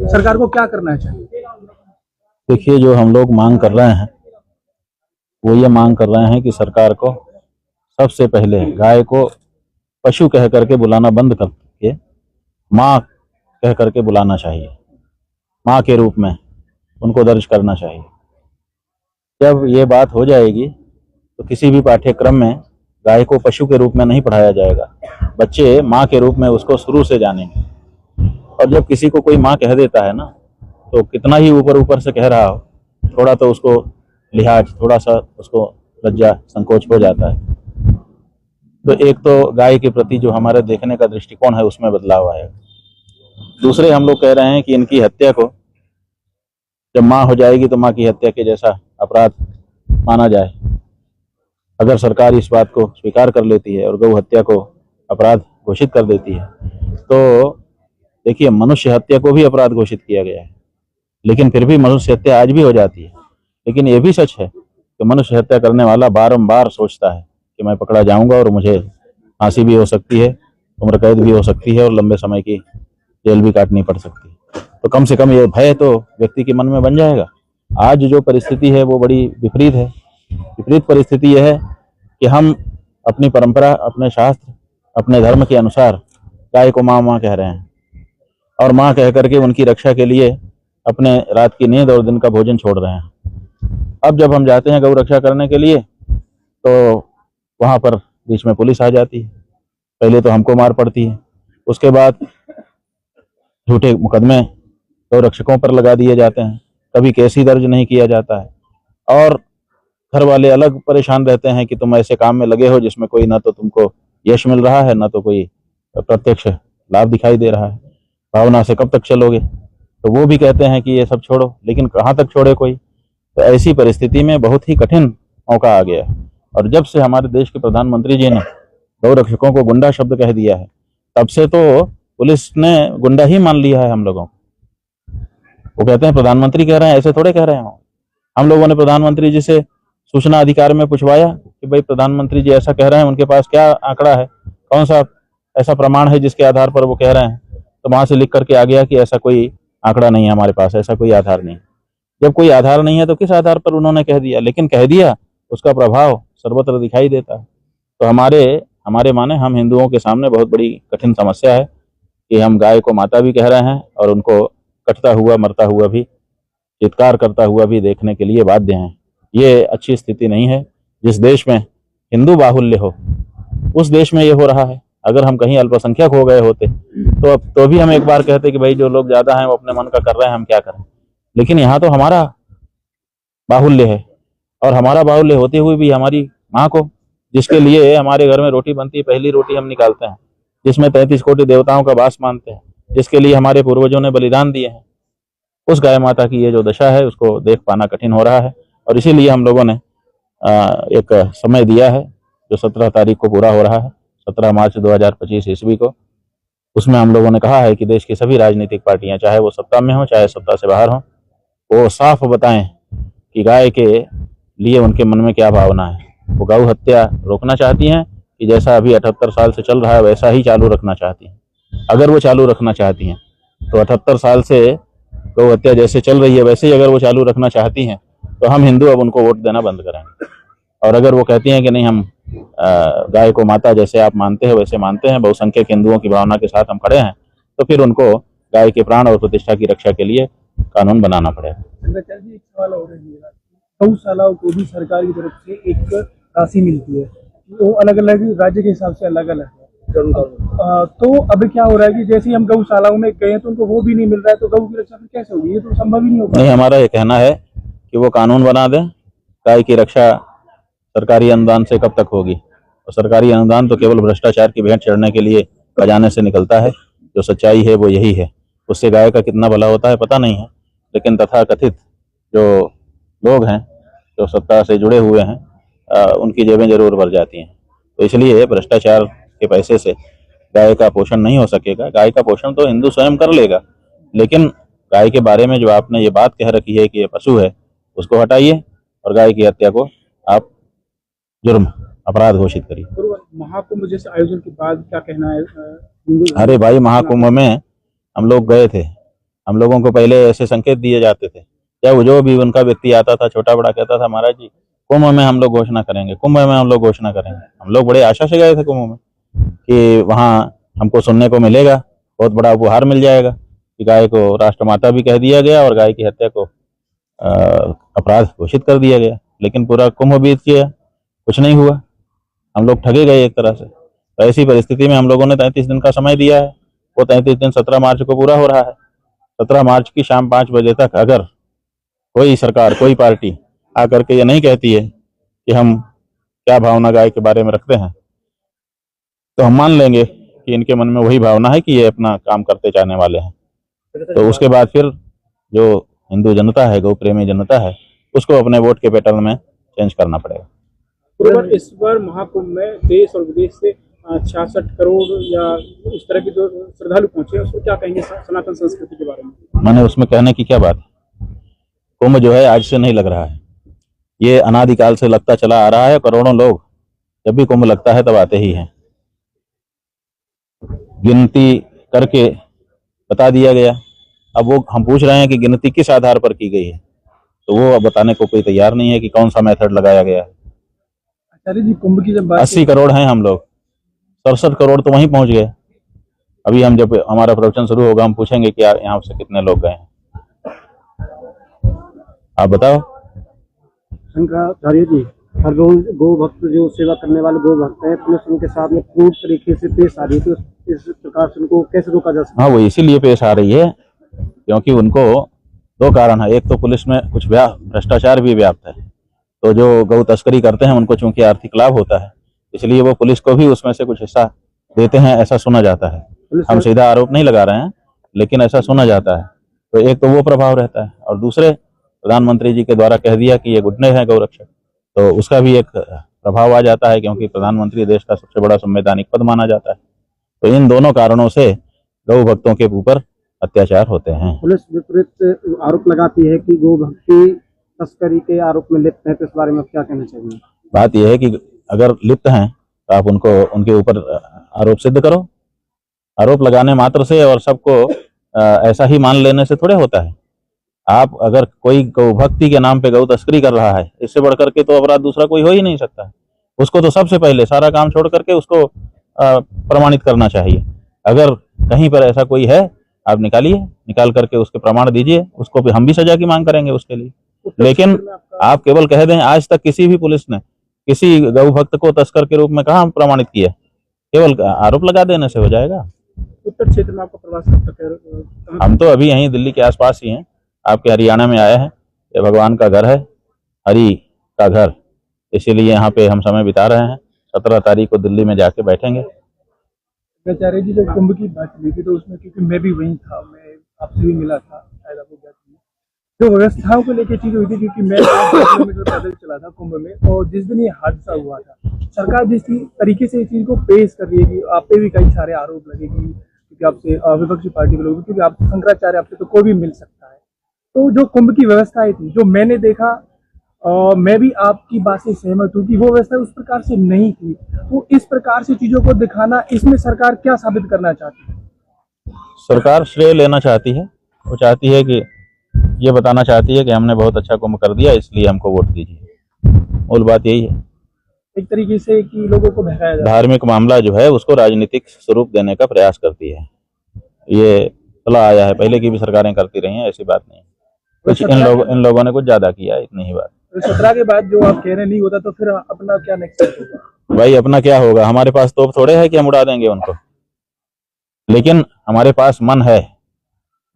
सरकार को क्या करना चाहिए? देखिए, जो हम लोग मांग कर रहे हैं वो ये मांग कर रहे हैं कि सरकार को सबसे पहले गाय को पशु कह करके बुलाना बंद करके माँ कह करके बुलाना चाहिए। माँ के रूप में उनको दर्ज करना चाहिए। जब ये बात हो जाएगी तो किसी भी पाठ्यक्रम में गाय को पशु के रूप में नहीं पढ़ाया जाएगा। बच्चे माँ के रूप में उसको शुरू से जानेंगे। और जब किसी को कोई माँ कह देता है ना, तो कितना ही ऊपर ऊपर से कह रहा हो, थोड़ा तो उसको लिहाज, थोड़ा सा उसको लज्जा संकोच हो जाता है। तो एक तो गाय के प्रति जो हमारे देखने का दृष्टिकोण है उसमें बदलाव आएगा। दूसरे, हम लोग कह रहे हैं कि इनकी हत्या को जब माँ हो जाएगी तो माँ की हत्या के जैसा अपराध माना जाए। अगर सरकार इस बात को स्वीकार कर लेती है और गौ हत्या को अपराध घोषित कर देती है तो देखिए, मनुष्य हत्या को भी अपराध घोषित किया गया है, लेकिन फिर भी मनुष्य हत्या आज भी हो जाती है। लेकिन ये भी सच है कि मनुष्य हत्या करने वाला बारंबार सोचता है कि मैं पकड़ा जाऊंगा और मुझे फांसी भी हो सकती है, उम्र कैद भी हो सकती है और लंबे समय की जेल भी काटनी पड़ सकती है। तो कम से कम ये भय तो व्यक्ति के मन में बन जाएगा। आज जो परिस्थिति है वो बड़ी विपरीत है। विपरीत परिस्थिति यह है कि हम अपनी परंपरा, अपने शास्त्र, अपने धर्म के अनुसार गाय को माँ माँ कह रहे हैं और माँ कह करके उनकी रक्षा के लिए अपने रात की नींद और दिन का भोजन छोड़ रहे हैं। अब जब हम जाते हैं गौ रक्षा करने के लिए तो वहां पर बीच में पुलिस आ जाती है। पहले तो हमको मार पड़ती है, उसके बाद झूठे मुकदमे गौ रक्षकों पर लगा दिए जाते हैं, कभी केस ही दर्ज नहीं किया जाता है। और घर वाले अलग परेशान रहते हैं कि तुम ऐसे काम में लगे हो जिसमें कोई ना तो तुमको यश मिल रहा है, ना तो कोई प्रत्यक्ष लाभ दिखाई दे रहा है। भावना से कब तक चलोगे? तो वो भी कहते हैं कि ये सब छोड़ो, लेकिन कहाँ तक छोड़े कोई? तो ऐसी परिस्थिति में बहुत ही कठिन मौका आ गया। और जब से हमारे देश के प्रधानमंत्री जी ने गौ रक्षकों को गुंडा शब्द कह दिया है, तब से तो पुलिस ने गुंडा ही मान लिया है हम लोगों को। वो कहते हैं प्रधानमंत्री कह रहे हैं, ऐसे थोड़े कह रहे हैं। हम लोगों ने प्रधानमंत्री जी से सूचना अधिकार में पूछवाया कि भाई प्रधानमंत्री जी ऐसा कह रहे हैं, उनके पास क्या आंकड़ा है, कौन सा ऐसा प्रमाण है जिसके आधार पर वो कह रहे हैं? तो वहां से लिख करके आ गया कि ऐसा कोई आंकड़ा नहीं है हमारे पास, ऐसा कोई आधार नहीं। जब कोई आधार नहीं है तो किस आधार पर उन्होंने कह दिया? लेकिन कह दिया, उसका प्रभाव सर्वत्र दिखाई देता है। तो हमारे माने हम हिंदुओं के सामने बहुत बड़ी कठिन समस्या है कि हम गाय को माता भी कह रहे हैं और उनको कटता हुआ, मरता हुआ भी, चित्कार करता हुआ भी देखने के लिए बाध्य हैं। ये अच्छी स्थिति नहीं है। जिस देश में हिंदू बाहुल्य हो उस देश में ये हो रहा है। अगर हम कहीं अल्पसंख्यक हो गए होते तो अब तो भी हम एक बार कहते कि भाई जो लोग ज्यादा हैं वो अपने मन का कर रहे हैं, हम क्या करें। लेकिन यहाँ तो हमारा बाहुल्य है, और हमारा बाहुल्य होते हुए भी हमारी माँ को, जिसके लिए हमारे घर में रोटी बनती है, पहली रोटी हम निकालते हैं, जिसमें 33 कोटि देवताओं का वास मानते हैं, जिसके लिए हमारे पूर्वजों ने बलिदान दिए हैं, उस गाय माता की ये जो दशा है उसको देख पाना कठिन हो रहा है। और इसीलिए हम लोगों ने एक समय दिया है जो 17 तारीख को पूरा हो रहा है, 17 मार्च 2025 ईस्वी को। उसमें हम लोगों ने कहा है कि देश की सभी राजनीतिक पार्टियां, चाहे वो सत्ता में हो चाहे सत्ता से बाहर हो, वो साफ बताएं कि गाय के लिए उनके मन में क्या भावना है। वो गौ हत्या रोकना चाहती हैं कि जैसा अभी 78 साल से चल रहा है वैसा ही चालू रखना चाहती हैं? अगर वो चालू रखना चाहती हैं तो 78 साल से गौ हत्या जैसे चल रही है वैसे ही अगर वो चालू रखना चाहती हैं तो हम हिंदू अब उनको वोट देना बंद करेंगे। और अगर वो कहती हैं कि नहीं, हम गाय को माता जैसे आप मानते हैं वैसे मानते हैं, बहुसंख्यक हिंदुओं की भावना के साथ हम खड़े हैं, तो फिर उनको गाय के प्राण और प्रतिष्ठा की रक्षा के लिए कानून बनाना पड़ेगा। एक सवाल और है, गौशालाओं को भी सरकार की तरफ से एक राशि मिलती है, वो अलग अलग राज्य के हिसाब से अलग अलग है। तो अभी क्या हो रहा है कि जैसे हम गौशालाओं में गए तो उनको वो भी नहीं मिल रहा है, तो गौ की रक्षा फिर कैसे होगी? ये तो संभव ही नहीं होगा। नहीं, हमारा ये कहना है कि वो कानून बना दें। गाय की रक्षा सरकारी अनुदान से कब तक होगी? और सरकारी अनुदान तो केवल भ्रष्टाचार की भेंट चढ़ने के लिए खजाने से निकलता है। जो सच्चाई है वो यही है। उससे गाय का कितना भला होता है पता नहीं है, लेकिन तथाकथित जो लोग हैं, जो सत्ता से जुड़े हुए हैं, उनकी जेबें जरूर भर जाती हैं। तो इसलिए भ्रष्टाचार के पैसे से गाय का पोषण नहीं हो सकेगा। गाय का पोषण तो हिंदू स्वयं कर लेगा, लेकिन गाय के बारे में जो आपने ये बात कह रखी है कि ये पशु है, उसको हटाइए और गाय की हत्या को आप जुर्म, अपराध घोषित करिए। महाकुंभ जैसे आयोजन के बाद क्या कहना है? अरे भाई, महाकुंभ में हम लोग गए थे, हम लोगों को पहले ऐसे संकेत दिए जाते थे, जब जो भी उनका व्यक्ति आता था छोटा बड़ा कहता था महाराज जी कुंभ में हम लोग घोषणा करेंगे, कुंभ में हम लोग घोषणा करेंगे। हम लोग बड़े आशा से गए थे कुंभ में कि वहाँ हमको सुनने को मिलेगा, बहुत बड़ा उपहार मिल जाएगा कि गाय को राष्ट्रमाता भी कह दिया गया और गाय की हत्या को अपराध घोषित कर दिया गया। लेकिन पूरा कुंभ बीत गया, कुछ नहीं हुआ, हम लोग ठगे गए एक तरह से। तो ऐसी परिस्थिति में हम लोगों ने 33 दिन का समय दिया है, वो 33 दिन 17 मार्च को पूरा हो रहा है। 17 मार्च की शाम 5 बजे तक अगर कोई सरकार कोई पार्टी आकर के ये नहीं कहती है कि हम क्या भावना गाय के बारे में रखते हैं, तो हम मान लेंगे कि इनके मन में वही भावना है कि ये अपना काम करते जाने वाले हैं। तो उसके बाद फिर जो हिंदू जनता है, गौ प्रेमी जनता है, उसको अपने वोट के पैटर्न में चेंज करना पड़ेगा। गुरुवर, इस बार महाकुंभ में देश और विदेश से 66 करोड़ या इस तरह के जो श्रद्धालु पहुंचे, उसको क्या कहेंगे सनातन संस्कृति के बारे में? मैंने उसमें कहने की क्या बात है, कुंभ जो है आज से नहीं लग रहा है, ये अनादिकाल से लगता चला आ रहा है। करोड़ों लोग जब भी कुंभ लगता है तब आते ही हैं। गिनती करके बता दिया गया, अब वो हम पूछ रहे हैं कि गिनती किस आधार पर की गई है, तो वो अब बताने को कोई तैयार नहीं है कि कौन सा मेथड लगाया गया है। आचार्य जी, कुंभ की जब बात 80 करोड़ हैं हम लोग, 67 करोड़ तो वहीं पहुंच गए। अभी हम जब हमारा प्रवचन शुरू होगा हम पूछेंगे कि यहाँ से कितने लोग गए हैं, आप बताओ। शंकराचार्य जी, हर रोज गौ भक्त जो सेवा करने वाले गौ भक्त हैं, पुलिस उनके साथ में पूर्ण तरीके से पेश आ रही है, तो इस प्रकार से उनको कैसे रोका जा सकता है? हाँ, वो इसीलिए पेश आ रही है क्योंकि उनको दो कारण है। एक तो पुलिस में कुछ भ्रष्टाचार भी व्याप्त है, तो जो गौ तस्करी करते हैं उनको चूंकि आर्थिक लाभ होता है, इसलिए वो पुलिस को भी उसमें से कुछ हिस्सा देते हैं, ऐसा सुना जाता है। हम सीधा आरोप नहीं लगा रहे हैं, लेकिन ऐसा सुना जाता है। तो एक तो वो प्रभाव रहता है, और दूसरे प्रधानमंत्री जी के द्वारा कह दिया कि ये घुटने हैं गौरक्षक, तो उसका भी एक प्रभाव आ जाता है, क्योंकि प्रधानमंत्री देश का सबसे बड़ा संवैधानिक पद माना जाता है। तो इन दोनों कारणों से गौ भक्तों के ऊपर अत्याचार होते हैं। पुलिस विपरीत आरोप लगाती है कि गौ भक्ति तस्करी के आरोप में लिप्त है, तो इस बारे में क्या कहना चाहिए? बात यह है कि अगर लिप्त हैं तो आप उनको उनके ऊपर आरोप सिद्ध करो। आरोप लगाने मात्र से और सबको ऐसा ही मान लेने से थोड़े होता है। आप अगर कोई गौ भक्ति के नाम पे गौ तस्करी कर रहा है, इससे बढ़ करके तो अपराध दूसरा कोई हो ही नहीं सकता। उसको तो सबसे पहले सारा काम छोड़ करके उसको प्रमाणित करना चाहिए। अगर कहीं पर ऐसा कोई है, आप निकालिए, निकाल करके उसके प्रमाण दीजिए, उसको भी हम भी सजा की मांग करेंगे उसके लिए। लेकिन आप केवल कह दें, आज तक किसी भी पुलिस ने किसी गौ भक्त को तस्कर के रूप में कहाँ प्रमाणित किया? केवल आरोप लगा देने से हो जाएगा? उत्तर क्षेत्र में आपका प्रवास कब तक है? हम तो अभी यहीं दिल्ली के आसपास ही हैं, आपके हरियाणा में आए हैं। ये भगवान का घर है, हरि का घर, इसीलिए यहाँ पे हम समय बिता रहे हैं। 17 तारीख को दिल्ली में जाके बैठेंगे। आचार्य जी, जब कुंभ की बात हुई थी तो उसमें क्योंकि मैं भी वहीं था, मैं आपसे भी मिला था, शायद आपको याद नहीं, जो व्यवस्थाओं को लेकर चीज हुई थी, क्योंकि मैं 5 किलोमीटर पैदल चला था कुंभ में, और जिस दिन ये हादसा हुआ था, सरकार जिस तरीके से इस चीज को पेश कर रही है कि आप पे भी कई सारे आरोप लगेगी, क्योंकि आपसे विपक्षी पार्टी के लोग, क्योंकि आप शंकराचार्य, आपसे तो कोई भी मिल सकता है। तो जो कुंभ की व्यवस्थाएं थी, जो मैंने देखा, मैं भी आपकी बात से सहमत हूँ कि वो व्यवस्था उस प्रकार से नहीं थी। तो इस प्रकार से चीजों को दिखाना, इसमें सरकार क्या साबित करना चाहती है? सरकार श्रेय लेना चाहती है, वो चाहती है कि ये बताना चाहती है कि हमने बहुत अच्छा कुंभ कर दिया, इसलिए हमको वोट दीजिए। मूल बात यही है, एक तरीके से कि लोगों को बहकाया जाए। धार्मिक मामला जो है उसको राजनीतिक स्वरूप देने का प्रयास करती है। ये चला आया है, पहले की भी सरकारें करती रही हैं, ऐसी बात नहीं। कुछ इन लोगों ने कुछ ज्यादा किया, इतनी ही बात। 17 के बाद जो आप कह रहे नहीं होता, तो फिर अपना क्या नेक्स्ट स्टेप होगा? भाई अपना क्या होगा, हमारे पास तोप थोड़े है कि हम उड़ा देंगे उनको, लेकिन हमारे पास मन है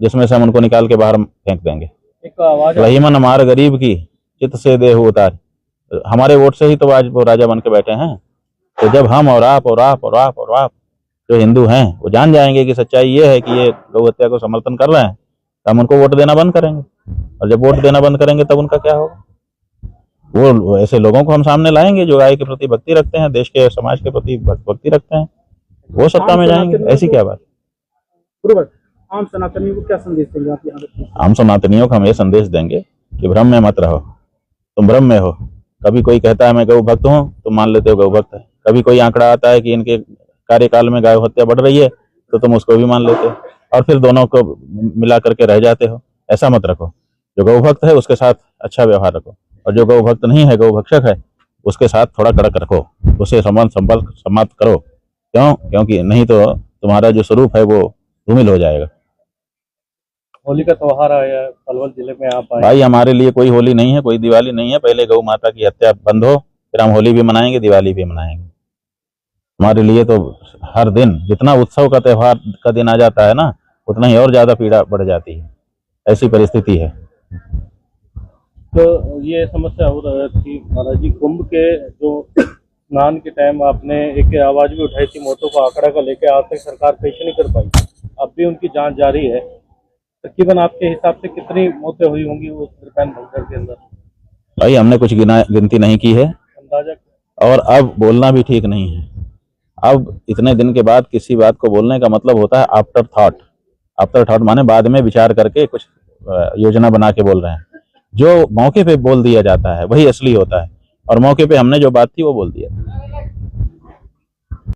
जिसमें से हम उनको निकाल के बाहर फेंक देंगे। एक आवाज, वही मन हमार गरीब की चित से देह उतार। हमारे वोट से ही तो आज वो राजा बन के बैठे हैं। तो जब हम और आप जो हिंदू हैं वो जान जाएंगे कि सच्चाई ये है कि ये गौ हत्या को समर्थन कर रहे हैं, तो हम उनको वोट देना बंद करेंगे। और जब वोट देना बंद करेंगे तब उनका क्या होगा? वो ऐसे लोगों को हम सामने लाएंगे जो गाय के प्रति भक्ति रखते हैं, देश के समाज के प्रति भक्ति रखते हैं, वो सत्ता में जाएंगे। ऐसी क्या बात? बरोबर। आम सनातनियों को क्या संदेश देंगे आप यहाँ पे? आम सनातनियों को हम ये संदेश देंगे कि भ्रम में मत रहो, तुम भ्रम में हो। कभी कोई कहता है मैं गौ भक्त हूँ, तुम मान लेते हो गौ भक्त है। कभी कोई आंकड़ा आता है कि इनके कार्यकाल में गाय हत्या बढ़ रही है, तो तुम उसको भी मान लेते हो। और फिर दोनों को मिला करके रह जाते हो। ऐसा मत रखो। जो गौ भक्त है उसके साथ अच्छा व्यवहार रखो, और जो गौ भक्त नहीं है, गौ भक्षक है, उसके साथ थोड़ा कड़क रखो, उसे संबंध संपर्क समाप्त करो। क्यों? क्योंकि नहीं तो तुम्हारा जो स्वरूप है वो धूमिल हो जाएगा। होली का त्योहार आया, पलवल जिले में आप आए। भाई हमारे लिए कोई होली नहीं है, कोई दिवाली नहीं है। पहले गौ माता की हत्या बंद हो, फिर हम होली भी मनाएंगे, दिवाली भी मनाएंगे। हमारे लिए तो हर दिन जितना उत्सव का त्योहार का दिन आ जाता है ना, उतना ही और ज्यादा पीड़ा बढ़ जाती है। ऐसी परिस्थिति है। तो ये समस्या हो रही थी महाराज जी, कुंभ के जो स्नान के टाइम आपने एक आवाज भी उठाई थी मौतों का आंकड़ा का लेके, आज तक सरकार पेश नहीं कर पाई। अब भी उनकी जांच जारी है। तकरीबन आपके हिसाब से कितनी मौतें हुई होंगी उस त्रिपेन भंगर के अंदर? भाई हमने कुछ गिनती नहीं की है, अंदाजा? और अब बोलना भी ठीक नहीं है। अब इतने दिन के बाद किसी बात को बोलने का मतलब होता है आफ्टर थॉट। आफ्टर थॉट माने बाद में विचार करके कुछ योजना बना के बोल रहे हैं। जो मौके पे बोल दिया जाता है वही असली होता है, और मौके पे हमने जो बात थी वो बोल दिया।